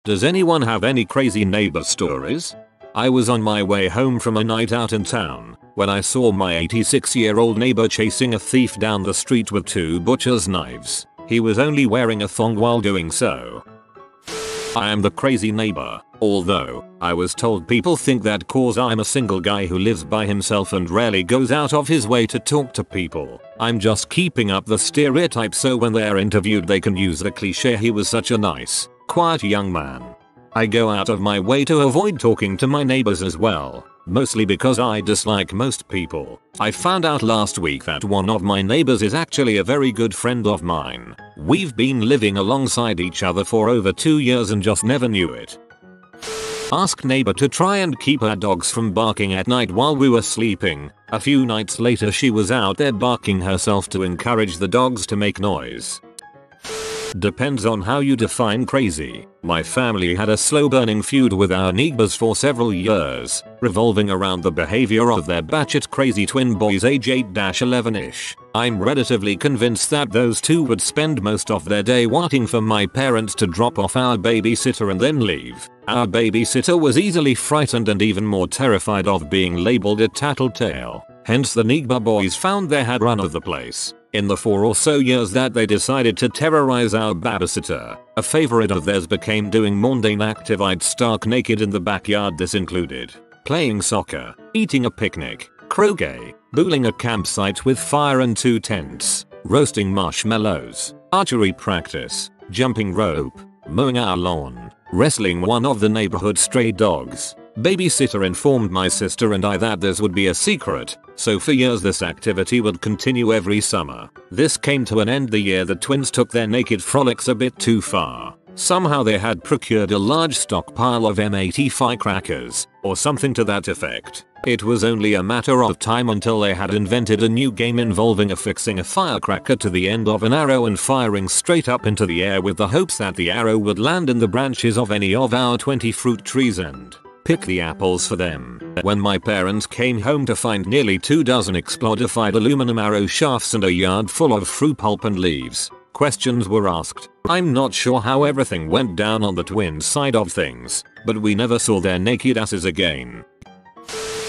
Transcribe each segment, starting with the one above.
Does anyone have any crazy neighbor stories? I was on my way home from a night out in town when I saw my 86-year-old neighbor chasing a thief down the street with 2 butcher's knives. He was only wearing a thong while doing so. I am the crazy neighbor, although I was told people think that cause I'm a single guy who lives by himself and rarely goes out of his way to talk to people. I'm just keeping up the stereotype so when they're interviewed they can use the cliche he was such a nice, quiet young man. I go out of my way to avoid talking to my neighbors as well, mostly because I dislike most people. I found out last week that one of my neighbors is actually a very good friend of mine. We've been living alongside each other for over 2 years and just never knew it. Ask neighbor to try and keep our dogs from barking at night while we were sleeping. A few nights later she was out there barking herself to encourage the dogs to make noise. Depends on how you define crazy. My family had a slow-burning feud with our neighbors for several years, revolving around the behavior of their batshit crazy twin boys age 8-11ish. I'm relatively convinced that those two would spend most of their day waiting for my parents to drop off our babysitter and then leave. Our babysitter was easily frightened and even more terrified of being labeled a tattletale. Hence the neighbor boys found they had run of the place. In the 4 or so years that they decided to terrorize our babysitter, a favorite of theirs became doing mundane activities stark naked in the backyard. This included playing soccer, eating a picnic, croquet, building a campsite with fire and 2 tents, roasting marshmallows, archery practice, jumping rope, mowing our lawn, wrestling one of the neighborhood stray dogs. Babysitter informed my sister and I that this would be a secret, so for years this activity would continue every summer. This came to an end the year the twins took their naked frolics a bit too far. Somehow they had procured a large stockpile of M80 firecrackers, or something to that effect. It was only a matter of time until they had invented a new game involving affixing a firecracker to the end of an arrow and firing straight up into the air with the hopes that the arrow would land in the branches of any of our 20 fruit trees and pick the apples for them. When my parents came home to find nearly 2 dozen explodified aluminum arrow shafts and a yard full of fruit pulp and leaves, questions were asked. I'm not sure how everything went down on the twins' side of things, but we never saw their naked asses again.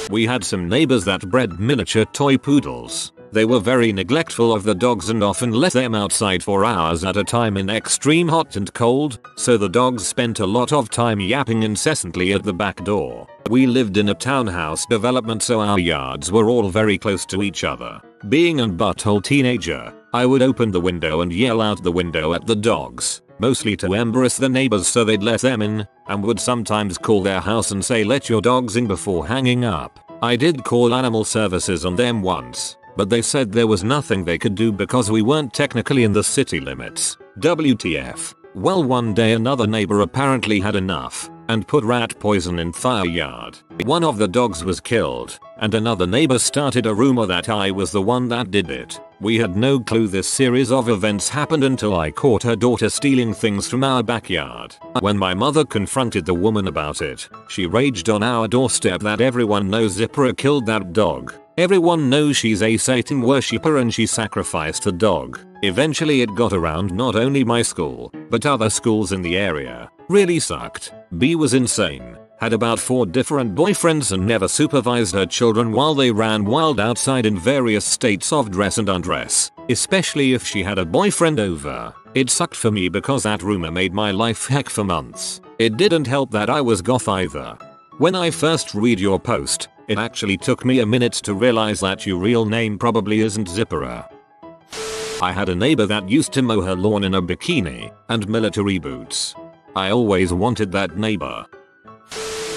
We had some neighbors that bred miniature toy poodles. They were very neglectful of the dogs and often left them outside for hours at a time in extreme hot and cold, so the dogs spent a lot of time yapping incessantly at the back door. We lived in a townhouse development so our yards were all very close to each other. Being an butthole teenager, I would open the window and yell out the window at the dogs, mostly to embarrass the neighbors so they'd let them in, and would sometimes call their house and say let your dogs in before hanging up. I did call animal services on them once, but they said there was nothing they could do because we weren't technically in the city limits. WTF. Well, one day another neighbor apparently had enough and put rat poison in fire yard. One of the dogs was killed, and another neighbor started a rumor that I was the one that did it. We had no clue this series of events happened until I caught her daughter stealing things from our backyard. When my mother confronted the woman about it, she raged on our doorstep that everyone knows Zipporah killed that dog. Everyone knows she's a Satan worshipper and she sacrificed the dog. Eventually it got around not only my school, but other schools in the area. Really sucked. B was insane. Had about 4 different boyfriends and never supervised her children while they ran wild outside in various states of dress and undress, especially if she had a boyfriend over. It sucked for me because that rumor made my life heck for months. It didn't help that I was goth either. When I first read your post, it actually took me a minute to realize that your real name probably isn't Zipporah. I had a neighbor that used to mow her lawn in a bikini and military boots. I always wanted that neighbor.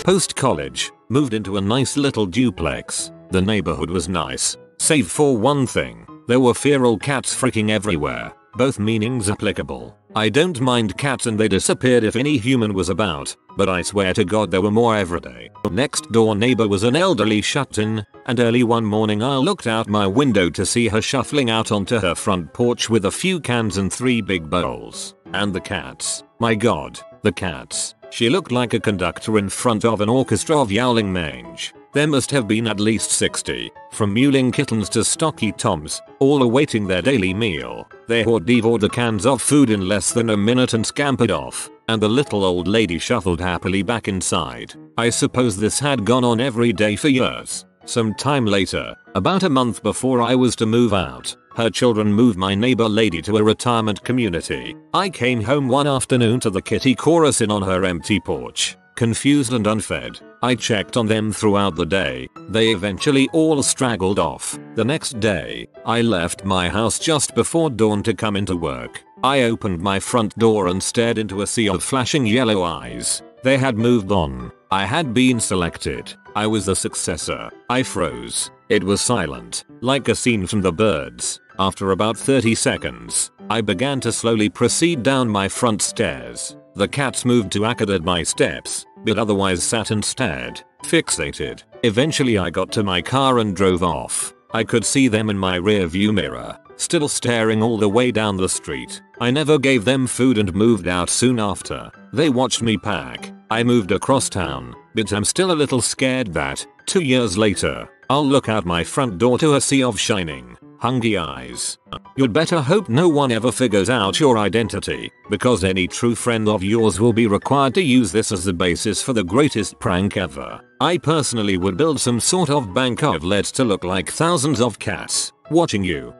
Post-college, moved into a nice little duplex. The neighborhood was nice, save for one thing. There were feral cats freaking everywhere, both meanings applicable. I don't mind cats and they disappeared if any human was about, but I swear to God there were more every day. Next door neighbor was an elderly shut-in, and early one morning I looked out my window to see her shuffling out onto her front porch with a few cans and 3 big bowls. And the cats. My God, the cats. She looked like a conductor in front of an orchestra of yowling mange. There must have been at least 60, from mewling kittens to stocky toms, all awaiting their daily meal. They devoured the cans of food in less than a minute and scampered off, and the little old lady shuffled happily back inside. I suppose this had gone on every day for years. Some time later, about a month before I was to move out, her children moved my neighbor lady to a retirement community. I came home one afternoon to the kitty chorus in on her empty porch, confused and unfed. I checked on them throughout the day. They eventually all straggled off. The next day, I left my house just before dawn to come into work. I opened my front door and stared into a sea of flashing yellow eyes. They had moved on. I had been selected. I was the successor. I froze. It was silent, like a scene from The Birds. After about 30 seconds, I began to slowly proceed down my front stairs. The cats moved to accommodate my steps, but otherwise sat and stared, fixated. Eventually I got to my car and drove off. I could see them in my rear view mirror, still staring all the way down the street. I never gave them food and moved out soon after. They watched me pack. I moved across town, but I'm still a little scared that, 2 years later, I'll look out my front door to a sea of shining, hungry eyes. You'd better hope no one ever figures out your identity, because any true friend of yours will be required to use this as the basis for the greatest prank ever. I personally would build some sort of bank of leads to look like thousands of cats, watching you.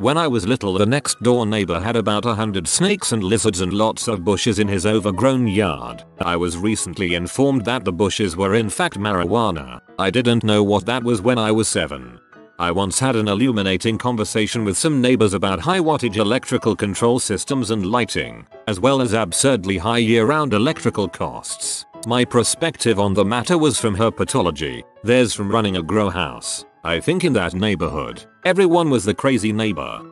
When I was little, the next door neighbor had about 100 snakes and lizards and lots of bushes in his overgrown yard. I was recently informed that the bushes were in fact marijuana. I didn't know what that was when I was 7. I once had an illuminating conversation with some neighbors about high wattage electrical control systems and lighting, as well as absurdly high year-round electrical costs. My perspective on the matter was from herpetology, theirs from running a grow house. I think in that neighborhood, everyone was the crazy neighbor.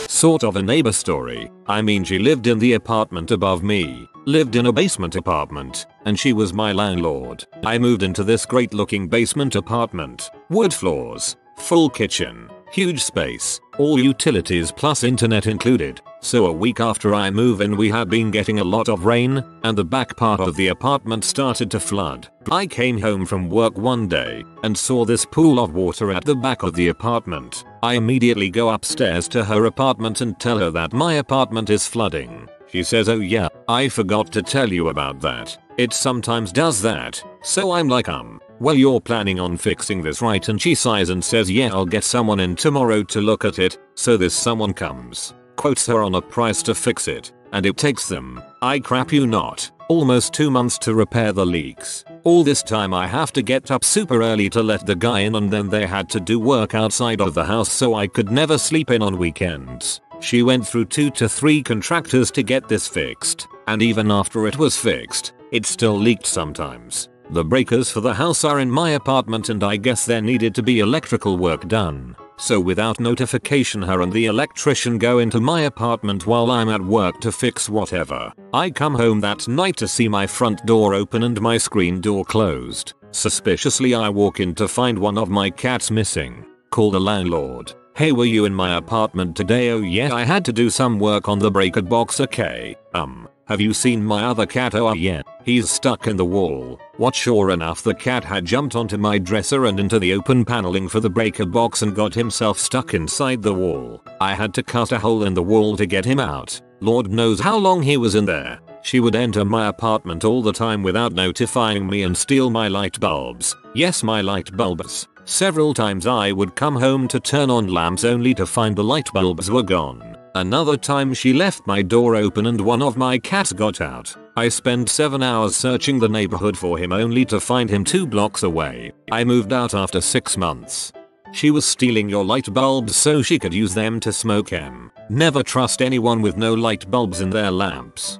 Sort of a neighbor story. I mean, she lived in the apartment above me, lived in a basement apartment, and she was my landlord. I moved into this great looking basement apartment. Wood floors, full kitchen, huge space, all utilities plus internet included. So a week after I moved in, we had been getting a lot of rain, and the back part of the apartment started to flood. I came home from work one day and saw this pool of water at the back of the apartment. I immediately go upstairs to her apartment and tell her that my apartment is flooding. She says, "Oh yeah, I forgot to tell you about that. It sometimes does that." So I'm like, well, you're planning on fixing this, right? And she sighs and says, "Yeah, I'll get someone in tomorrow to look at it." So this someone comes, quotes her on a price to fix it, and it takes them, I crap you not, almost 2 months to repair the leaks. All this time I have to get up super early to let the guy in, and then they had to do work outside of the house, so I could never sleep in on weekends. She went through 2 to 3 contractors to get this fixed, and even after it was fixed, it still leaked sometimes. The breakers for the house are in my apartment, and I guess there needed to be electrical work done. So without notification, her and the electrician go into my apartment while I'm at work to fix whatever. I come home that night to see my front door open and my screen door closed. Suspiciously I walk in to find one of my cats missing. Call the landlord. "Hey, were you in my apartment today?" "Oh yeah, I had to do some work on the breaker box." "Okay, have you seen my other cat?" "Oh yeah, he's stuck in the wall." What? Sure enough, the cat had jumped onto my dresser and into the open paneling for the breaker box and got himself stuck inside the wall. I had to cut a hole in the wall to get him out. Lord knows how long he was in there. She would enter my apartment all the time without notifying me and steal my light bulbs. Yes, my light bulbs. Several times I would come home to turn on lamps only to find the light bulbs were gone. Another time she left my door open and one of my cats got out. I spent 7 hours searching the neighborhood for him only to find him 2 blocks away. I moved out after 6 months. She was stealing your light bulbs so she could use them to smoke em. Never trust anyone with no light bulbs in their lamps.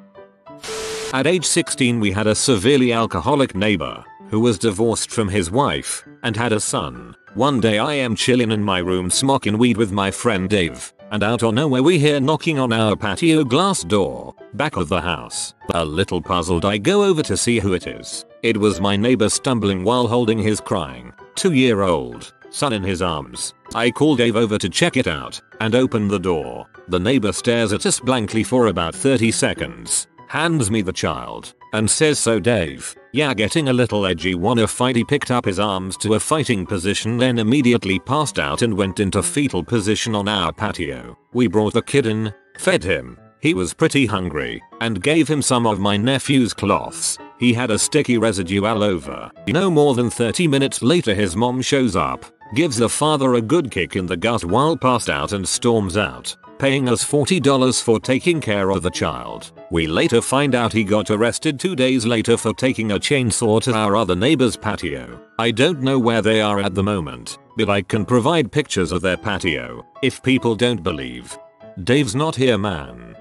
At age 16 we had a severely alcoholic neighbor who was divorced from his wife and had a son. One day I am chilling in my room smoking weed with my friend Dave, and out of nowhere we hear knocking on our patio glass door, back of the house. A little puzzled I go over to see who it is. It was my neighbor stumbling while holding his crying 2-year-old son in his arms. I call Dave over to check it out and open the door. The neighbor stares at us blankly for about 30 seconds, hands me the child, and says, "So Dave, yeah, getting a little edgy, wanna fight?" He picked up his arms to a fighting position, then immediately passed out and went into fetal position on our patio. We brought the kid in, fed him, He was pretty hungry and gave him some of my nephew's cloths. He had a sticky residue all over. No more than 30 minutes later his mom shows up, gives the father a good kick in the gut while passed out and storms out, paying us $40 for taking care of the child. We later find out he got arrested 2 days later for taking a chainsaw to our other neighbor's patio. I don't know where they are at the moment, but I can provide pictures of their patio if people don't believe. Dave's not here, man.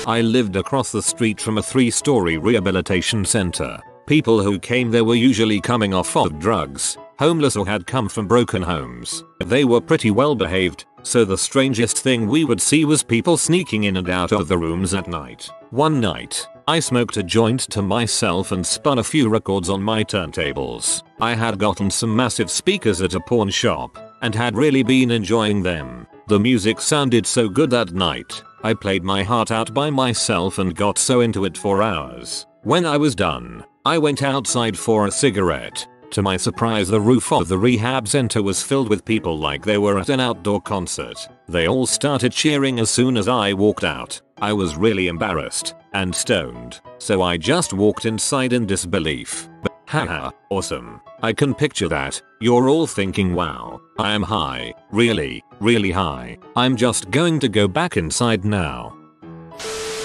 I lived across the street from a 3-story rehabilitation center. People who came there were usually coming off of drugs, homeless, or had come from broken homes. They were pretty well behaved, so the strangest thing we would see was people sneaking in and out of the rooms at night. One night, I smoked a joint to myself and spun a few records on my turntables. I had gotten some massive speakers at a pawn shop and had really been enjoying them. The music sounded so good that night, I played my heart out by myself and got so into it for hours. When I was done, I went outside for a cigarette. To my surprise, the roof of the rehab center was filled with people like they were at an outdoor concert. They all started cheering as soon as I walked out. I was really embarrassed and stoned, so I just walked inside in disbelief. But haha, awesome. I can picture that. You're all thinking, wow, I am high. Really, really high. I'm just going to go back inside now.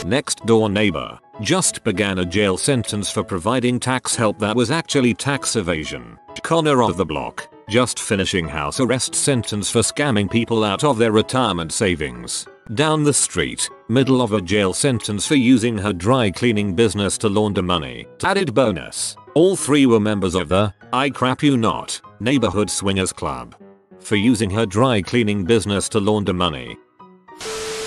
Next door neighbor just began a jail sentence for providing tax help that was actually tax evasion. Corner of the block, just finishing house arrest sentence for scamming people out of their retirement savings. Down the street, middle of a jail sentence for using her dry cleaning business to launder money. Added bonus, all 3 were members of the I Crap You Not Neighborhood Swingers Club for using her dry cleaning business to launder money.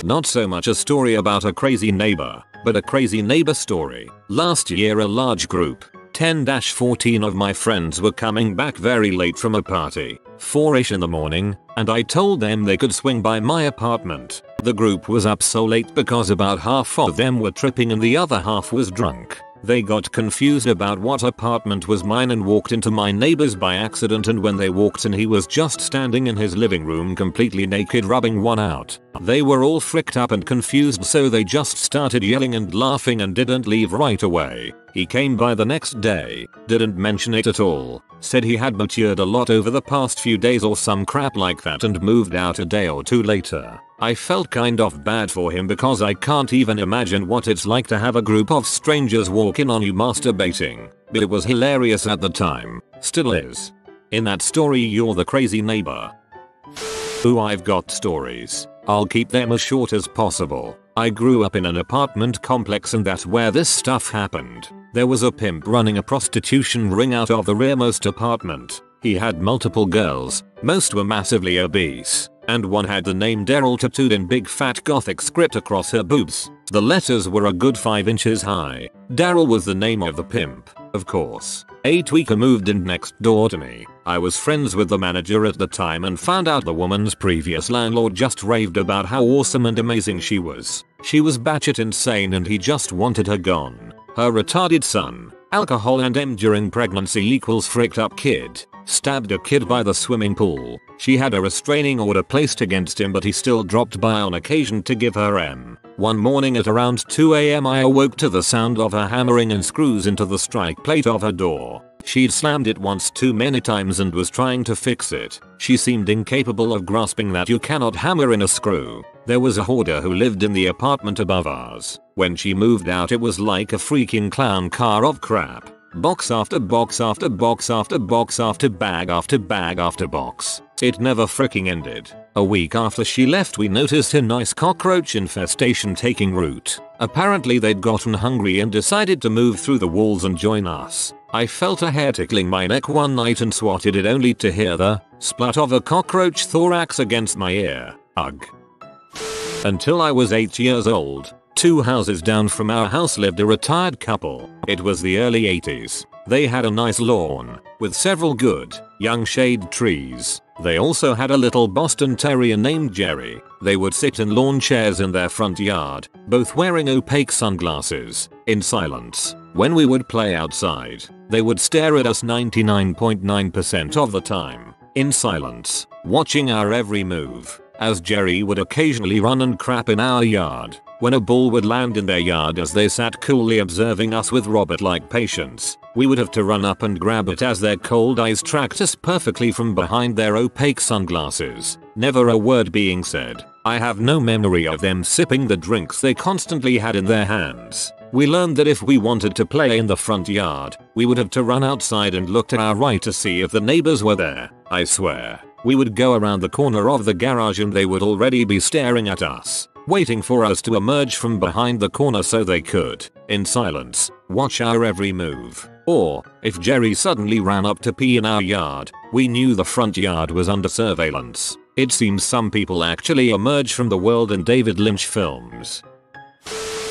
Not so much a story about a crazy neighbor, but a crazy neighbor story. Last year a large group, 10-14 of my friends were coming back very late from a party, 4ish in the morning, and I told them they could swing by my apartment. The group was up so late because about half of them were tripping and the other half was drunk. They got confused about what apartment was mine and walked into my neighbor's by accident, and when they walked in he was just standing in his living room completely naked rubbing one out. They were all fricked up and confused, so they just started yelling and laughing and didn't leave right away. He came by the next day, didn't mention it at all, said he had matured a lot over the past few days or some crap like that and moved out a day or 2 later. I felt kind of bad for him because I can't even imagine what it's like to have a group of strangers walk in on you masturbating, but it was hilarious at the time, still is. In that story you're the crazy neighbor. Ooh, I've got stories. I'll keep them as short as possible. I grew up in an apartment complex and that's where this stuff happened. There was a pimp running a prostitution ring out of the rearmost apartment. He had multiple girls, most were massively obese, and one had the name Daryl tattooed in big fat gothic script across her boobs. The letters were a good 5 inches high. Daryl was the name of the pimp, of course. A tweaker moved in next door to me. I was friends with the manager at the time and found out the woman's previous landlord just raved about how awesome and amazing she was. She was batshit insane and he just wanted her gone. Her retarded son, alcohol and M during pregnancy equals fricked up kid, stabbed a kid by the swimming pool. She had a restraining order placed against him but he still dropped by on occasion to give her M. One morning at around 2 AM I awoke to the sound of her hammering and screws into the strike plate of her door. She'd slammed it once too many times and was trying to fix it. She seemed incapable of grasping that you cannot hammer in a screw. There was a hoarder who lived in the apartment above ours. When she moved out it was like a freaking clown car of crap. Box after box after box after box after bag after bag after box. It never freaking ended. A week after she left we noticed a nice cockroach infestation taking root. Apparently they'd gotten hungry and decided to move through the walls and join us. I felt a hair tickling my neck one night and swatted it only to hear the splat of a cockroach thorax against my ear. Ugh. Until I was 8 years old, 2 houses down from our house lived a retired couple. It was the early 80s. They had a nice lawn with several good, young shade trees. They also had a little Boston Terrier named Jerry. They would sit in lawn chairs in their front yard, both wearing opaque sunglasses, in silence. When we would play outside, they would stare at us 99.9% of the time, in silence, watching our every move, as Jerry would occasionally run and crap in our yard. when a ball would land in their yard as they sat coolly observing us with robot-like patience, we would have to run up and grab it as their cold eyes tracked us perfectly from behind their opaque sunglasses, never a word being said. I have no memory of them sipping the drinks they constantly had in their hands. We learned that if we wanted to play in the front yard, we would have to run outside and look to our right to see if the neighbors were there. I swear, we would go around the corner of the garage and they would already be staring at us, waiting for us to emerge from behind the corner so they could, in silence, watch our every move. Or, if Jerry suddenly ran up to pee in our yard, we knew the front yard was under surveillance. It seems some people actually emerge from the world in David Lynch films.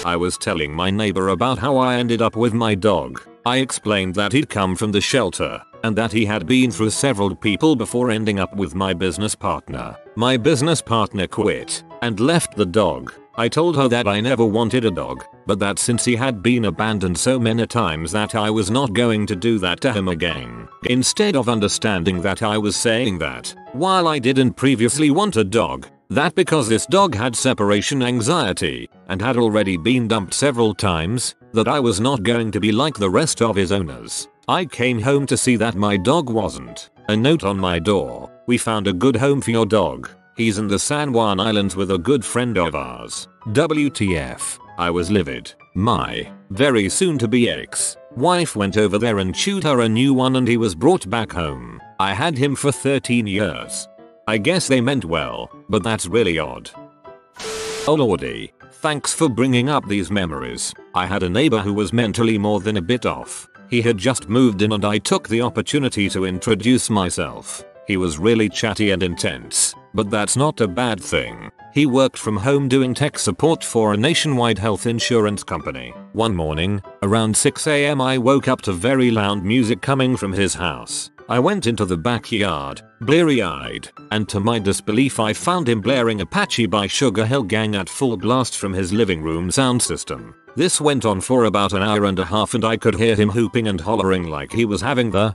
I was telling my neighbor about how I ended up with my dog. I explained that he'd come from the shelter, and that he had been through several people before ending up with my business partner. My business partner quit and left the dog. I told her that I never wanted a dog, but that since he had been abandoned so many times that I was not going to do that to him again. Instead of understanding that I was saying that, while I didn't previously want a dog, that because this dog had separation anxiety and had already been dumped several times, that I was not going to be like the rest of his owners. I came home to see that my dog wasn't. A note on my door: "We found a good home for your dog. He's in the San Juan Islands with a good friend of ours." WTF. I was livid. My very soon to be ex-wife went over there and chewed her a new one and he was brought back home. I had him for 13 years. I guess they meant well, but that's really odd. Oh lordy, thanks for bringing up these memories. I had a neighbor who was mentally more than a bit off. He had just moved in and I took the opportunity to introduce myself. He was really chatty and intense, but that's not a bad thing. He worked from home doing tech support for a nationwide health insurance company. One morning, around 6 AM, I woke up to very loud music coming from his house. I went into the backyard, bleary-eyed, and to my disbelief I found him blaring Apache by Sugar Hill Gang at full blast from his living room sound system. This went on for about an hour and a half and I could hear him hooping and hollering like he was having the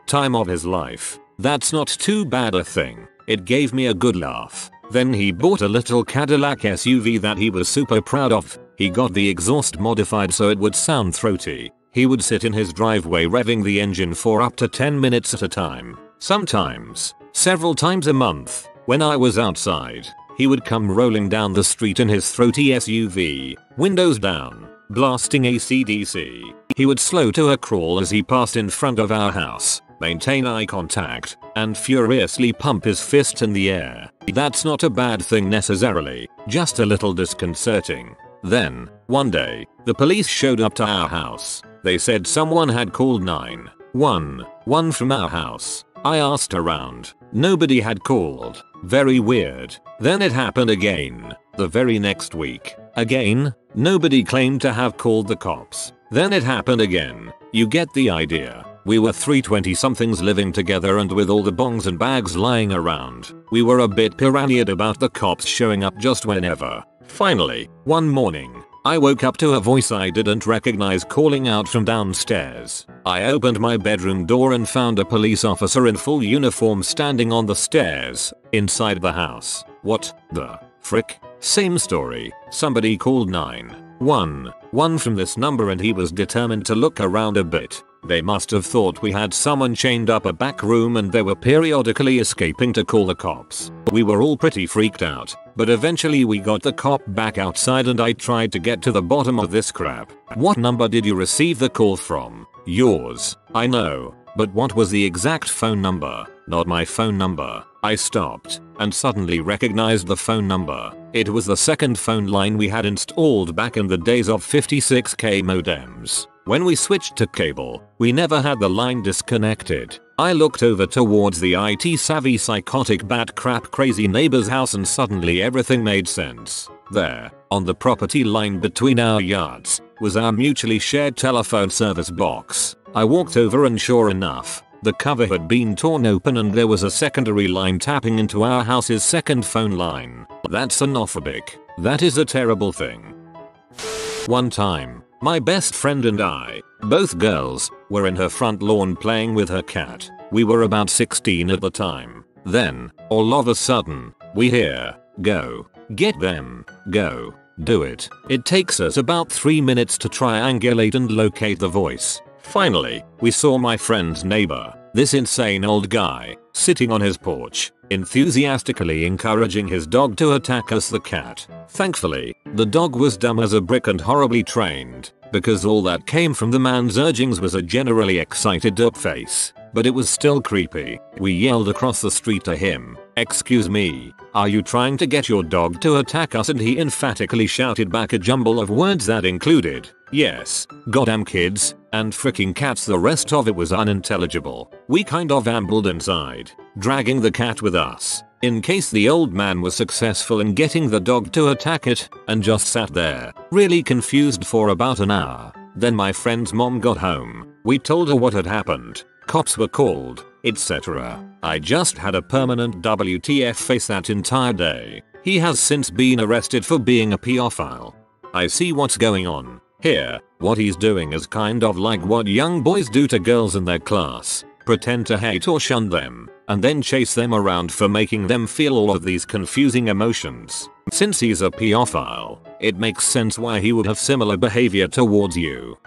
time of his life. That's not too bad a thing. It gave me a good laugh. Then he bought a little Cadillac SUV that he was super proud of. He got the exhaust modified so it would sound throaty. He would sit in his driveway revving the engine for up to 10 minutes at a time. Sometimes, several times a month, when I was outside, he would come rolling down the street in his throaty SUV, windows down, blasting AC/DC. He would slow to a crawl as he passed in front of our house, maintain eye contact, and furiously pump his fist in the air. That's not a bad thing necessarily, just a little disconcerting. Then, one day, the police showed up to our house. They said someone had called 911 from our house. I asked around. Nobody had called. Very weird. Then it happened again. The very next week. Again, nobody claimed to have called the cops. Then it happened again. You get the idea. We were 3 20-somethings living together and with all the bongs and bags lying around, we were a bit paranoid about the cops showing up just whenever. Finally, one morning, I woke up to a voice I didn't recognize calling out from downstairs. I opened my bedroom door and found a police officer in full uniform standing on the stairs, inside the house. What the frick? Same story. Somebody called 911 from this number and he was determined to look around a bit. They must have thought we had someone chained up a back room and they were periodically escaping to call the cops. We were all pretty freaked out, but eventually we got the cop back outside and I tried to get to the bottom of this crap. What number did you receive the call from? Yours. I know, but what was the exact phone number? Not my phone number. I stopped and suddenly recognized the phone number. It was the second phone line we had installed back in the days of 56K modems. When we switched to cable, we never had the line disconnected. I looked over towards the IT-savvy psychotic bat crap crazy neighbor's house and suddenly everything made sense. There, on the property line between our yards, was our mutually shared telephone service box. I walked over and sure enough, the cover had been torn open and there was a secondary line tapping into our house's second phone line. That's xenophobic. That is a terrible thing. One time, my best friend and I, both girls, were in her front lawn playing with her cat. We were about 16 at the time. Then, all of a sudden, we hear, "Go. Get them. Go." Do it. It takes us about 3 minutes to triangulate and locate the voice. Finally, we saw my friend's neighbor, this insane old guy, sitting on his porch, enthusiastically encouraging his dog to attack us, the cat. Thankfully, the dog was dumb as a brick and horribly trained, because all that came from the man's urgings was a generally excited derp face. But it was still creepy. We yelled across the street to him, "Excuse me, are you trying to get your dog to attack us?" And he emphatically shouted back a jumble of words that included, "Yes, goddamn kids," and fricking cats. The rest of it was unintelligible. We kind of ambled inside, dragging the cat with us, in case the old man was successful in getting the dog to attack it, and just sat there, really confused for about an hour. Then my friend's mom got home. We told her what had happened. Cops were called, etc. I just had a permanent WTF face that entire day. He has since been arrested for being a pedophile. I see what's going on here. What he's doing is kind of like what young boys do to girls in their class. Pretend to hate or shun them, and then chase them around for making them feel all of these confusing emotions. Since he's a pedophile, it makes sense why he would have similar behavior towards you.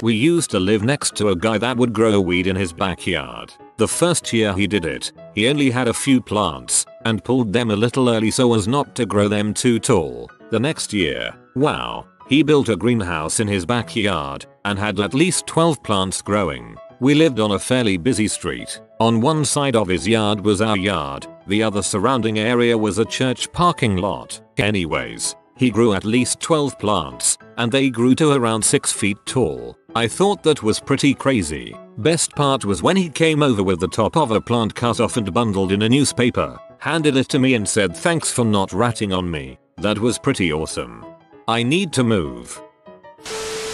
We used to live next to a guy that would grow weed in his backyard. The first year he did it, he only had a few plants, and pulled them a little early so as not to grow them too tall. The next year, wow, he built a greenhouse in his backyard, and had at least 12 plants growing. We lived on a fairly busy street. On one side of his yard was our yard, the other surrounding area was a church parking lot. Anyways, he grew at least 12 plants, and they grew to around 6 feet tall. I thought that was pretty crazy. Best part was when he came over with the top of a plant cut off and bundled in a newspaper, handed it to me and said thanks for not ratting on me. That was pretty awesome. I need to move.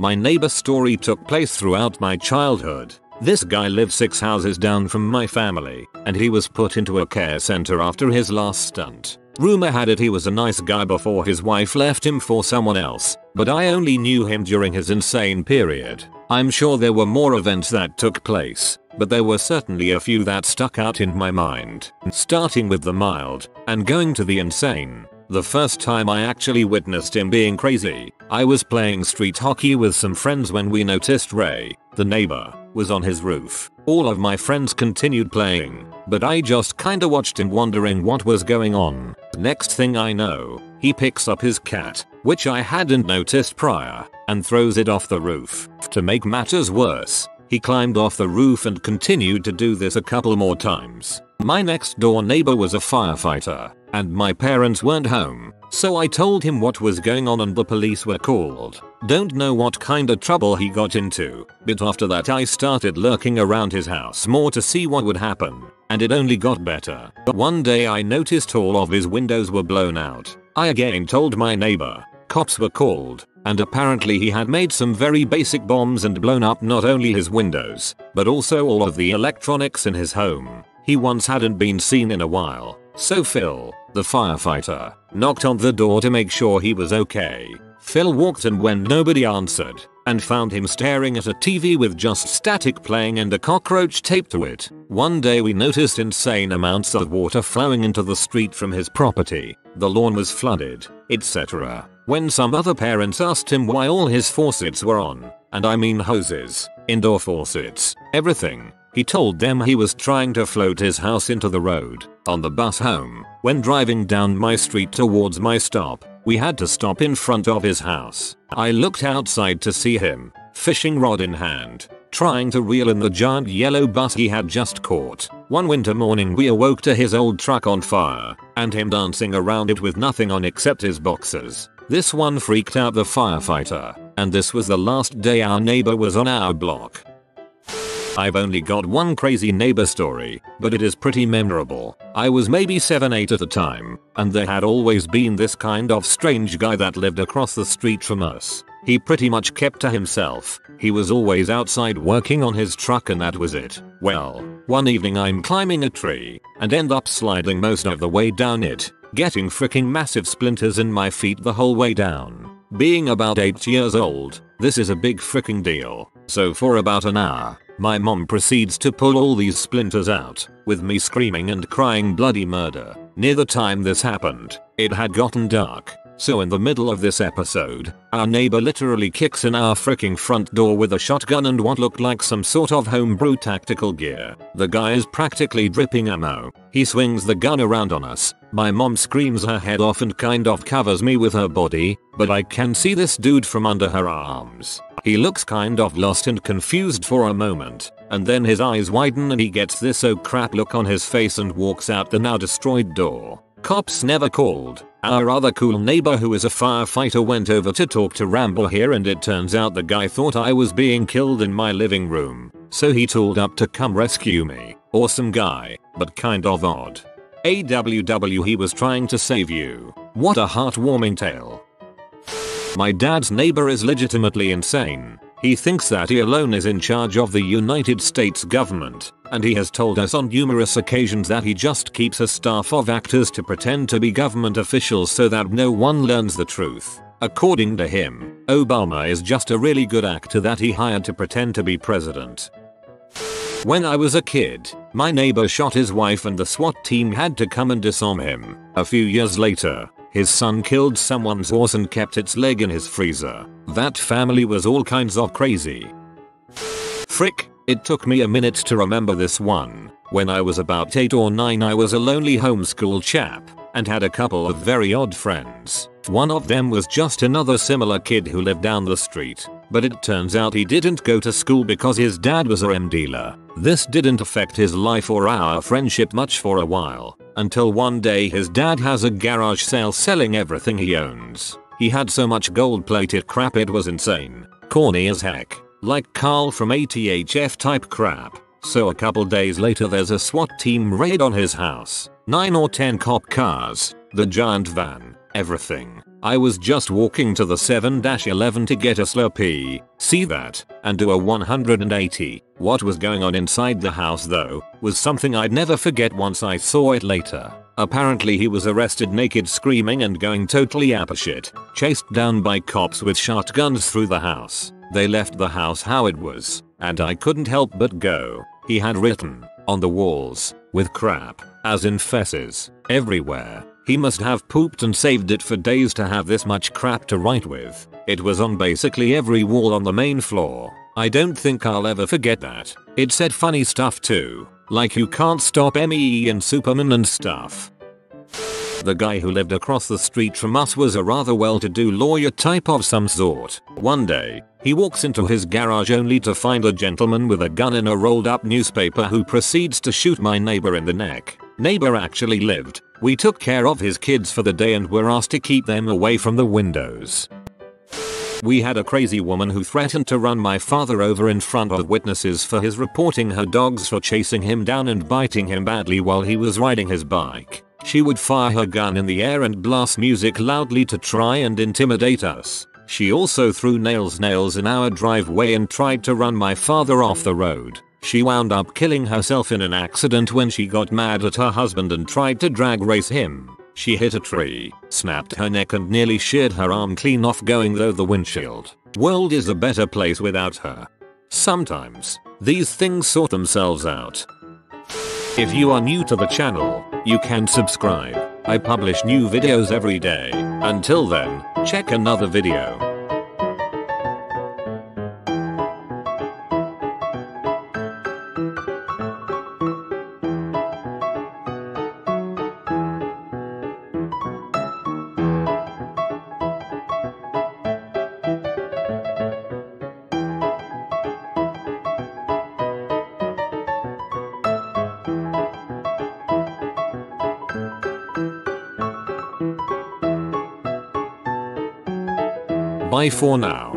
My neighbor story took place throughout my childhood. This guy lived 6 houses down from my family, and he was put into a care center after his last stunt. Rumor had it he was a nice guy before his wife left him for someone else, but I only knew him during his insane period. I'm sure there were more events that took place, but there were certainly a few that stuck out in my mind. Starting with the mild, and going to the insane. The first time I actually witnessed him being crazy, I was playing street hockey with some friends when we noticed Ray, the neighbor, was on his roof. All of my friends continued playing, but I just kinda watched him wondering what was going on. Next thing I know, he picks up his cat, which I hadn't noticed prior, and throws it off the roof. To make matters worse, he climbed off the roof and continued to do this a couple more times. My next door neighbor was a firefighter, and my parents weren't home, so I told him what was going on and the police were called. Don't know what kinda trouble he got into, but after that I started lurking around his house more to see what would happen, and it only got better. One day I noticed all of his windows were blown out. I again told my neighbor. Cops were called, and apparently he had made some very basic bombs and blown up not only his windows, but also all of the electronics in his home. He once hadn't been seen in a while, so Phil, the firefighter, knocked on the door to make sure he was okay. Phil walked in when nobody answered, and found him staring at a TV with just static playing and a cockroach taped to it. One day we noticed insane amounts of water flowing into the street from his property. The lawn was flooded, etc. When some other parents asked him why all his faucets were on, and I mean hoses, indoor faucets, everything, he told them he was trying to float his house into the road. On the bus home, when driving down my street towards my stop, we had to stop in front of his house. I looked outside to see him, fishing rod in hand, trying to reel in the giant yellow bass he had just caught. One winter morning we awoke to his old truck on fire, and him dancing around it with nothing on except his boxers. This one freaked out the firefighter, and this was the last day our neighbor was on our block. I've only got one crazy neighbor story, but it is pretty memorable. I was maybe 7-8 at the time, and there had always been this kind of strange guy that lived across the street from us. He pretty much kept to himself. He was always outside working on his truck and that was it. Well, one evening I'm climbing a tree, and end up sliding most of the way down it, getting freaking massive splinters in my feet the whole way down. Being about 8 years old, this is a big freaking deal. So for about an hour, my mom proceeds to pull all these splinters out, with me screaming and crying bloody murder. Near the time this happened, it had gotten dark, So in the middle of this episode, our neighbor literally kicks in our freaking front door with a shotgun and what looked like some sort of homebrew tactical gear. The guy is practically dripping ammo. He swings the gun around on us. My mom screams her head off and kind of covers me with her body, but I can see this dude from under her arms. He looks kind of lost and confused for a moment, and then his eyes widen and he gets this oh crap look on his face and walks out the now destroyed door. Cops never called. Our other cool neighbor who is a firefighter went over to talk to Rambo here and it turns out the guy thought I was being killed in my living room. So he tooled up to come rescue me. Awesome guy, but kind of odd. AWW he was trying to save you. What a heartwarming tale. My dad's neighbor is legitimately insane. He thinks that he alone is in charge of the United States government, and he has told us on numerous occasions that he just keeps a staff of actors to pretend to be government officials so that no one learns the truth. According to him, Obama is just a really good actor that he hired to pretend to be president. When I was a kid, my neighbor shot his wife and the SWAT team had to come and disarm him. A few years later, his son killed someone's horse and kept its leg in his freezer. That family was all kinds of crazy. Frick, it took me a minute to remember this one. When I was about 8 or 9 I was a lonely homeschool chap and had a couple of very odd friends. One of them was just another similar kid who lived down the street, but it turns out he didn't go to school because his dad was a RM dealer. This didn't affect his life or our friendship much for a while, until one day his dad has a garage sale selling everything he owns. He had so much gold-plated crap it was insane. Corny as heck. Like Carl from ATHF type crap. So a couple days later there's a SWAT team raid on his house. 9 or 10 cop cars, the giant van, everything. I was just walking to the 7-11 to get a Slurpee, see that, and do a 180. What was going on inside the house though, was something I'd never forget once I saw it later. Apparently he was arrested naked screaming and going totally apeshit, chased down by cops with shotguns through the house. They left the house how it was, and I couldn't help but go. He had written, on the walls, with crap, as in fesses, everywhere. He must have pooped and saved it for days to have this much crap to write with. It was on basically every wall on the main floor. I don't think I'll ever forget that. It said funny stuff too, like you can't stop me and Superman and stuff. The guy who lived across the street from us was a rather well-to-do lawyer type of some sort. One day, he walks into his garage only to find a gentleman with a gun in a rolled up newspaper who proceeds to shoot my neighbor in the neck. Neighbor actually lived. We took care of his kids for the day and were asked to keep them away from the windows. We had a crazy woman who threatened to run my father over in front of witnesses for his reporting her dogs for chasing him down and biting him badly while he was riding his bike. She would fire her gun in the air and blast music loudly to try and intimidate us. She also threw nails in our driveway and tried to run my father off the road. She wound up killing herself in an accident when she got mad at her husband and tried to drag race him. She hit a tree, snapped her neck and nearly sheared her arm clean off going through the windshield. World is a better place without her. Sometimes, these things sort themselves out. If you are new to the channel, you can subscribe. I publish new videos every day. Until then, check another video. Bye for now.